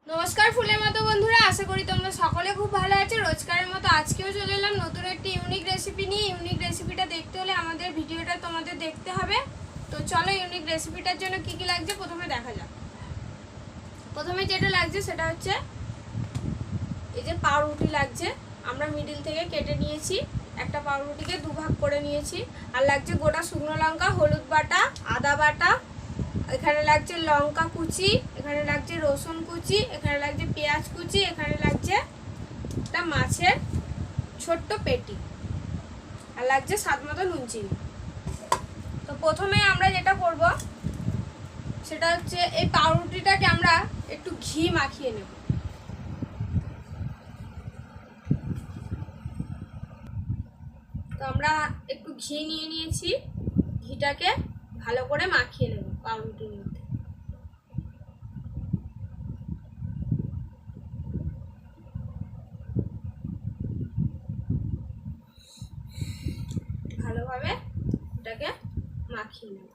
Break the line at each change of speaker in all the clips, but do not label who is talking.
নমস্কার ফুলের মতো বন্ধুরা, আশা করি তোমরা সকলে খুব ভালো আছো। রোজকারের মতো আজকেও চলে এলাম নতুন একটি ইউনিক রেসিপি নিয়ে। ইউনিক রেসিপিটা দেখতে হলে আমাদের ভিডিওটা তোমাদের দেখতে হবে। তো চলো ইউনিক রেসিপিটার জন্য কি কি লাগছে প্রথমে দেখা যাক। প্রথমে যেটা লাগছে সেটা হচ্ছে এই যে পাউরুটি লাগছে। আমরা মিডিল থেকে কেটে নিয়েছি, একটা পাউরুটিকে দুভাগ করে নিয়েছি। আর লাগছে গোটা শুকনো লঙ্কা, হলুদ বাটা, আদা বাটা, এখানে লাগছে লঙ্কা কুচি, এখানে লাগছে রসুন কুচি, এখানে লাগছে পেঁয়াজ কুচি, এখানে লাগছে একটা মাছের ছোট্ট পেটি, আর লাগছে স্বাদ মতো নুন চিনি। তো প্রথমে আমরা যেটা করব সেটা হচ্ছে এই পাউরুটিটাকে আমরা একটু ঘি মাখিয়ে নেব। তো আমরা একটু ঘি নিয়ে নিয়েছি, ঘিটাকে ভালো করে মাখিয়ে নেব পাউরুটির মধ্যে। ভালোভাবে এটাকে মাখিয়ে নেব।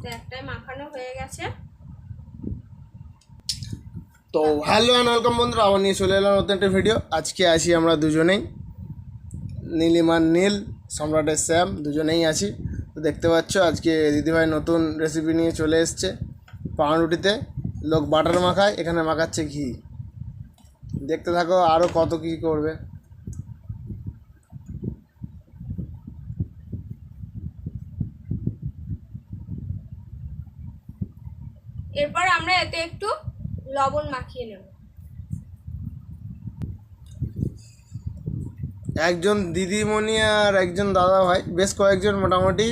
তো একটাই মাখানো হয়ে গেছে।
তো হ্যালো অ্যান্ড ওয়েলকাম বন্ধুরা, আবার নিয়ে চলে এলাম নতুন একটা ভিডিও। আজকে আছি আমরা দুজনেই, নীলিমার নীল, সম্রাটের শ্যাম, দুজনেই আছি। তো দেখতে পাচ্ছ আজকে দিদিভাই নতুন রেসিপি নিয়ে চলে এসছে। পাউরুটিতে লোক বাটার মাখায়, এখানে মাখাচ্ছে ঘি। দেখতে থাকো আরও কত কী করবে।
এরপর আমরা এতে একটু লবণ মাখিয়ে নেব।
একজন দিদিমণি আর একজন দাদা ভাই, বেশ কয়েকজন মোটামুটি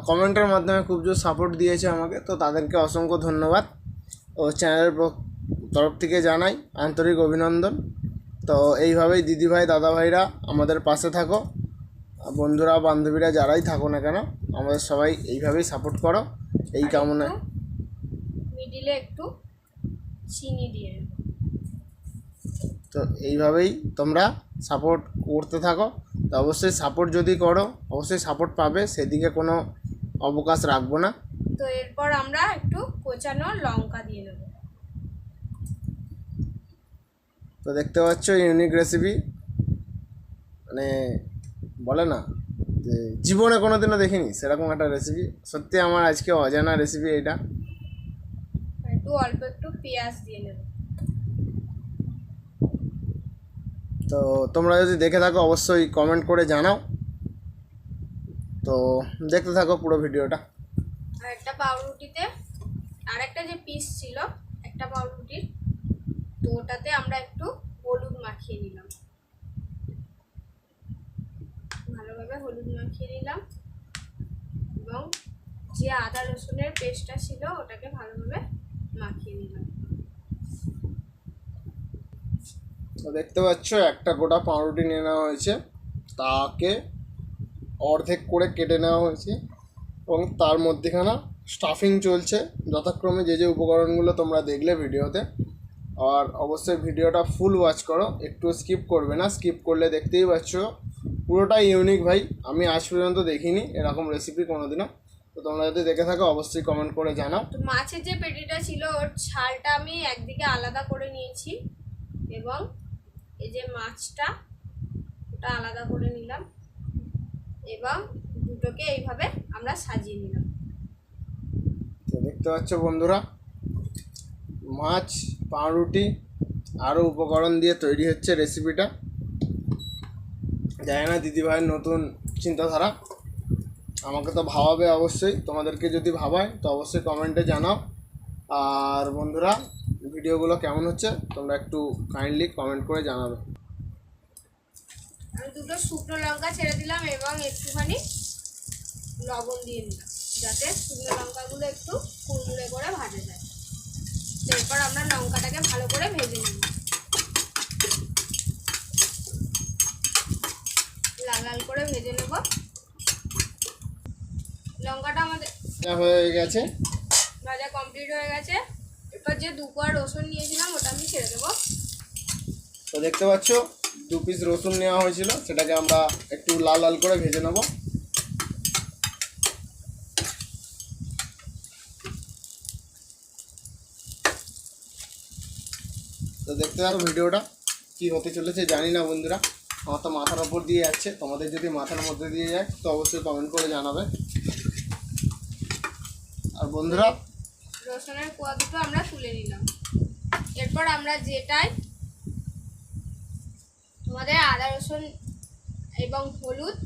কমেন্টের মাধ্যমে খুব জোর সাপোর্ট দিয়েছে আমাকে। তো তাদেরকে অসংখ্য ধন্যবাদ ও চ্যানেলের তরফ থেকে জানাই আন্তরিক অভিনন্দন। তো এইভাবেই দিদিভাই দাদাভাইরা আমাদের পাশে থাকো, বন্ধুরা বান্ধবীরা যারাই থাকো না কেন আমাদের সবাই এইভাবেই সাপোর্ট করো, এই কামনায়।
মিডিলে একটু চিনি দিয়ে নেব।
তো এইভাবেই তোমরা সাপোর্ট করতে থাকো। তো অবশ্যই সাপোর্ট যদি করো অবশ্যই সাপোর্ট পাবে, সেদিকে কোনো অবকাশ রাখবো না।
তো এরপর আমরা একটু কোচানো লঙ্কা দিয়ে নেব।
তো দেখতে পাচ্ছ ইউনিক রেসিপি, মানে বলে না যে জীবনে কোনো দিনও দেখিনি সেরকম একটা রেসিপি। সত্যি আমার আজকে অজানা রেসিপি এটা।
একটু অল্প একটু পেঁয়াজ দিয়ে নেব।
তো তোমরা যদি দেখে থাকো অবশ্যই কমেন্ট করে জানাও। তো দেখতে থাকো পুরো ভিডিওটা।
আর একটা পাউরুটিতে আর একটা যে পিস ছিল একটা পাউরুটির, তো ওটাতে আমরা একটু হলুদ মাখিয়ে নিলাম। ভালোভাবে হলুদ মাখিয়ে নিলাম এবং যে আদা রসুনের পেস্টটা ছিল ওটাকে ভালোভাবে মাখিয়ে নিলাম।
তো দেখতে পাচ্ছ একটা গোটা পাউরুটি নিয়ে নেওয়া হয়েছে, তাকে অর্ধেক করে কেটে নেওয়া হয়েছে এবং তার মধ্যেখানে স্টাফিং চলছে যথাক্রমে যে যে উপকরণগুলো তোমরা দেখলে ভিডিওতে। আর অবশ্যই ভিডিওটা ফুল ওয়াচ করো, একটু স্কিপ করবে না। স্কিপ করলে দেখতেই পাচ্ছ পুরোটাই ইউনিক ভাই, আমি আজ পর্যন্ত দেখিনি এরকম রেসিপি কোনোদিনও। তো তোমরা যদি দেখে থাকো অবশ্যই কমেন্ট করে জানাও।
তো মাছের যে পেটিটা ছিল ওর ছালটা আমি একদিকে আলাদা করে নিয়েছি এবং এই যে মাছটা ওটা আলাদা করে নিলাম এবং দুটোকে এইভাবে আমরা সাজিয়ে নিলাম।
তো দেখতে পাচ্ছ বন্ধুরা, মাছ, পাউরুটি আরও উপকরণ দিয়ে তৈরি হচ্ছে রেসিপিটা। জানি না দিদিভাইয়ের নতুন চিন্তাধারা, আমাকে তো ভাবাবে অবশ্যই। তোমাদেরকে যদি ভাবায় তো অবশ্যই কমেন্টে জানাও। আর বন্ধুরা ভিডিওগুলো কেমন হচ্ছে তোমরা একটু কাইন্ডলি কমেন্ট করে জানাবে।
আমি দুটো শুকনো লঙ্কা ছেড়ে দিলাম এবং একটুখানি লবণ দিয়ে নিলাম যাতে শুকনো লঙ্কাগুলো একটু কুড়মুড়ে করে ভাজা যায়। তো এরপর আমরা লঙ্কাটাকে ভালো করে ভেজে নেব, লাল লাল করে ভেজে নেব। লঙ্কাটা আমাদের
হয়ে গেছে,
ভাজা কমপ্লিট হয়ে গেছে। এরপর যে 2 কোয়া রসুন নিয়েছিলাম ওটা আমি ছেড়ে দেবো।
তো দেখতে পাচ্ছ 2 পিস রসুন নেওয়া হয়েছিল, সেটাকে আমরা একটু লাল লাল করে ভেজে নেব। তো দেখতে থাকো ভিডিওটা কী হতে চলেছে জানি না বন্ধুরা, আমার তো মাথার ওপর দিয়ে যাচ্ছে, তোমাদের যদি মাথার মধ্যে দিয়ে যায় তো অবশ্যই কমেন্ট করে জানাবে। আর বন্ধুরা
রসুনের কোয়া দুটো আমরা তুলে নিলাম। এরপর আমরা যেটাই তোমাদের আদা রসুন এবং হলুদ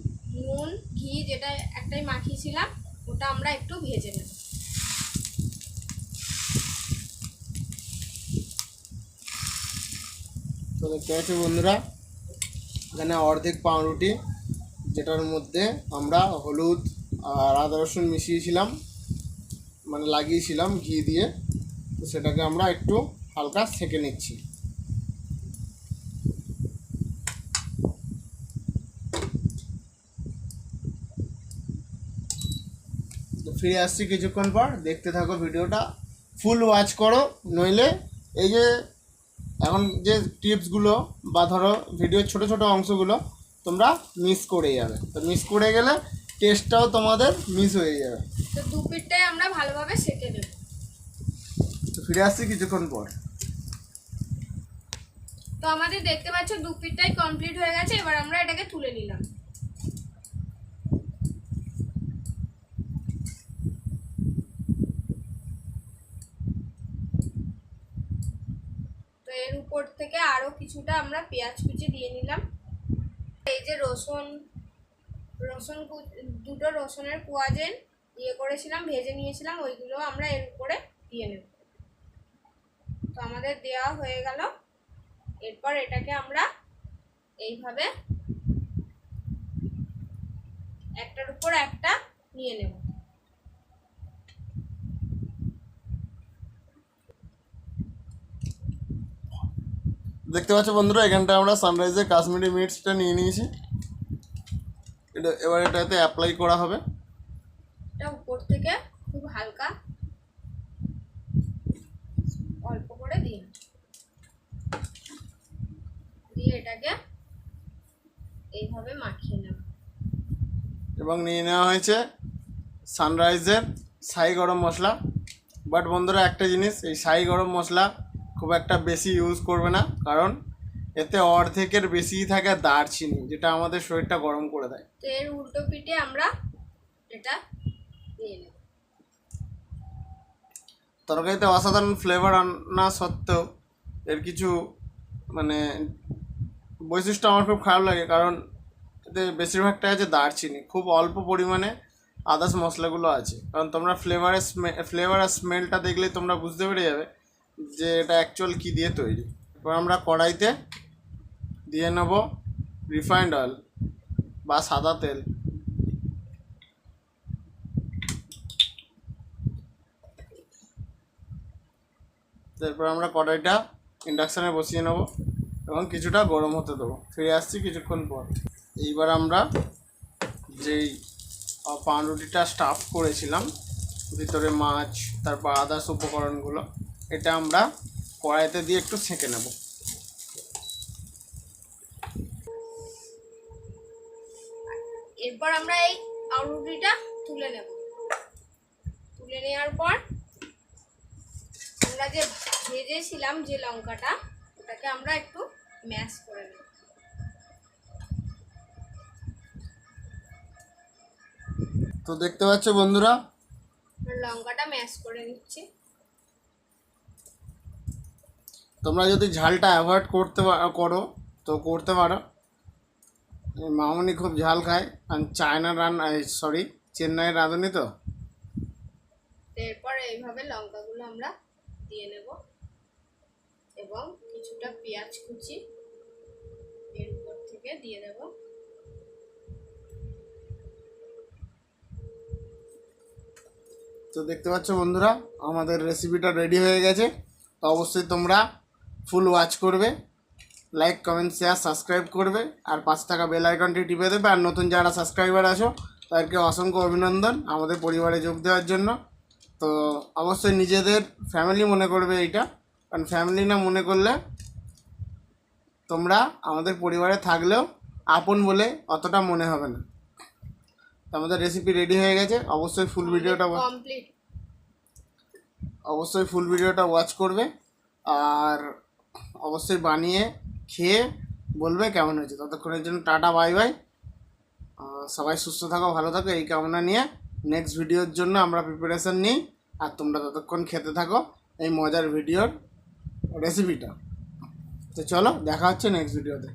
নুন ঘি যেটা একটাই মাখিয়েছিলাম ওটা আমরা একটু ভেজে নেব।
তো দেখতে পাচ্ছি বন্ধুরা এখানে অর্ধেক পাউরুটি, যেটার মধ্যে আমরা হলুদ আর আদা রসুন মিশিয়েছিলাম, মানে লাগিয়েছিলাম ঘি দিয়ে, তো সেটাকে আমরা একটু হালকা সেঁকে নিচ্ছি। তো ফিরে আসছি কিছুক্ষণ পর, দেখতে থাকো ভিডিওটা, ফুল ওয়াচ করো, নইলে এই যে এখন যে টিপসগুলো বা ধরো ভিডিওর ছোট ছোট অংশগুলো তোমরা মিস করে যাবে, তো মিস করে গেলে টেস্টটাও তোমাদের মিস হয়ে যাবে।
তো দু পিঠটাই আমরা ভালোভাবে সেঁকে নেব।
তো ফিরে আসছি কিছুক্ষণ পর।
তো আমাদের দেখতে পাচ্ছ দু পিঠটাই কমপ্লিট হয়ে গেছে। এবার আমরা এটাকে তুলে নিলাম। তো এর উপর থেকে আরো কিছুটা আমরা পেঁয়াজ কুচি দিয়ে নিলাম। এই যে রসুন দুটো রসুনের কোয়া যে করেছিলাম ভেজে নিয়েছিলাম ওইগুলো আমরা এর উপরে দিয়ে নেব। তো আমাদের দেওয়া হয়ে গেল। এরপর এটাকে আমরা এইভাবে একটার উপর একটা নিয়ে নেব।
দেখতে পাচ্ছ বন্ধুরা এখানটা আমরা সানরাইজের কাশ্মীরি মির্চটা নিয়ে নিয়েছি, এটা এবার এটাতে অ্যাপ্লাই করা হবে।
এটা উপর থেকে খুব হালকা অল্প করে দিন, দিয়ে এটাকে এইভাবে মাখিয়ে নেব।
এবং নিয়ে নেওয়া হয়েছে সানরাইজের শাহি গরম মশলা। বাট বন্ধুরা একটা জিনিস, এই শাহি গরম মশলা খুব একটা বেশি ইউজ করবে না, কারণ এতে অর্ধেকের বেশিই থাকে দারচিনি, যেটা আমাদের শরীরটা গরম করে দেয়।
তো এর উল্টো পিঠে আমরা এটা নিয়ে নেব।
তরকারিতে অসাধারণ ফ্লেভার আনা সত্ত্বেও এর কিছু মানে বৈশিষ্ট্য আমার খুব খারাপ লাগে, কারণ এতে বেশিরভাগটা আছে দারচিনি, খুব অল্প পরিমাণে আদার্স মশলাগুলো আছে। কারণ তোমরা ফ্লেভার আর স্মেলটা দেখলেই তোমরা বুঝতে পেরে যাবে যে এটা অ্যাকচুয়াল কী দিয়ে তৈরি। এরপর আমরা কড়াইতে দিয়ে নেব রিফাইন্ড অয়েল বা সাদা তেল। তারপর আমরা কড়াইটা ইন্ডাকশানে বসিয়ে নেব এবং কিছুটা গরম হতে দেবো। ফিরে আসছি কিছুক্ষণ পর। এইবার আমরা যেই পাউরুটিটা স্টাফ করেছিলাম ভিতরে মাছ তারপর আদার্স উপকরণগুলো, এটা আমরা কড়াইতে দিয়ে একটু সেঁকে নেব।
এরপর আমরা এই পাউরুটিটা তুলে নেব। তুলে নেওয়ার পর আমরা যে ভেজেছিলাম যে লঙ্কাটা ওটাকে আমরা একটু ম্যাশ করে নেব।
তো দেখতে পাচ্ছ বন্ধুরা
লঙ্কাটা ম্যাশ করে নিচ্ছি।
তোমরা যদি ঝালটা অ্যাভয়েড করো তো করতে পারো। মামনি খুব ঝাল খায়, আর চেন্নাইয়ের রাঁধুনি তো।
এরপর এইভাবে লঙ্কাগুলো আমরা দিয়ে নেব এবং কিছুটা পেঁয়াজ কুচি এর উপর থেকে দিয়ে দেব।
তো দেখতে পাচ্ছ বন্ধুরা আমাদের রেসিপিটা রেডি হয়ে গেছে। তো অবশ্যই তোমরা ফুল ওয়াচ করবে, লাইক কমেন্ট শেয়ার সাবস্ক্রাইব করবে, আর পাশে থাকা বেল আইকনটি টিপে দেবে। আর নতুন যারা সাবস্ক্রাইবার আছো তাদেরকে অসংখ্য অভিনন্দন আমাদের পরিবারে যোগ দেওয়ার জন্য। তো অবশ্যই নিজেদের ফ্যামিলি মনে করবে এইটা, কারণ ফ্যামিলি না মনে করলে তোমরা আমাদের পরিবারে থাকলেও আপন বলে অতটা মনে হবে না। তো আমাদের রেসিপি রেডি হয়ে গেছে, অবশ্যই ফুল ভিডিওটা ওয়াচ করবে। আর অবশ্যই বানিয়ে খেয়ে বলবে কেমন হয়েছে। ততক্ষণের জন্য টাটা, বাই বাই। সবাই সুস্থ থাকো, ভালো থাকো, এই কামনা নিয়ে নেক্সট ভিডিওর জন্য আমরা প্রিপারেশান নিই। আর তোমরা ততক্ষণ খেতে থাকো এই মজার ভিডিওর রেসিপিটা। তো চলো, দেখা হচ্ছে নেক্সট ভিডিওতে।